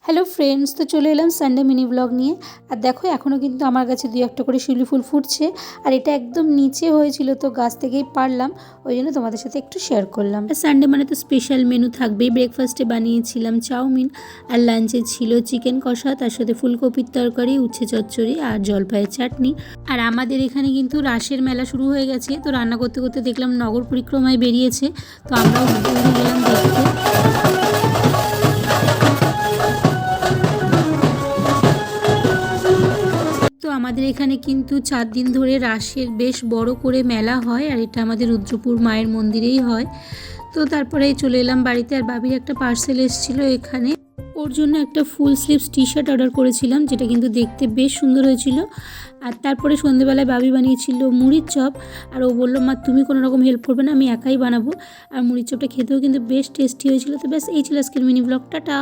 Hello friends, তো চলে এলাম সানডে মিনি ব্লগ নিয়ে। আর দেখো এখনও কিন্তু আমার গাছে 2-1টা করে শিউলি ফুল ফুটছে। আর এটা একদম নিচে হয়েছিল, তো গাছ থেকেই পারলাম, ওই জন্য তোমাদের সাথে একটু শেয়ার করলাম। সানডে মানে তো স্পেশাল মেনু থাকবেই। ব্রেকফাস্টে বানিয়েছিলাম চাউমিন, আর লাঞ্চে ছিল চিকেন কষা, তার সাথে ফুলকপির তরকারি, উচ্ছে চচ্চড়ি আর জলপাইয়ের চাটনি। আর আমাদের এখানে কিন্তু রাসের মেলা শুরু হয়ে গেছে, তো রান্না করতে করতে দেখলাম নগর পরিক্রমায় বেরিয়েছে, তো আমরাও গেলাম দেখতে। তো আমাদের এখানে কিন্তু 4 দিন ধরে রাসের বেশ বড় করে মেলা হয়, আর এটা আমাদের রুদ্রপুর মায়ের মন্দিরেই হয়। তো তারপরে চলে এলাম বাড়িতে। আর বাবির একটা পার্সেল এসেছিলো এখানে, ওর জন্য একটা ফুল স্লিভস টি শার্ট অর্ডার করেছিলাম, যেটা কিন্তু দেখতে বেশ সুন্দর হয়েছিল। আর তারপরে সন্ধ্যেবেলায় বাবি বানিয়েছিল মুড়ির চপ, আর ও বললো মা তুমি কোনো রকম হেল্প করবে না, আমি একাই বানাবো। আর মুড়ির চপটা খেতেও কিন্তু বেশ টেস্টি হয়েছিল। তো ব্যাস এই ছিল আজকের মিনি ব্লগটা।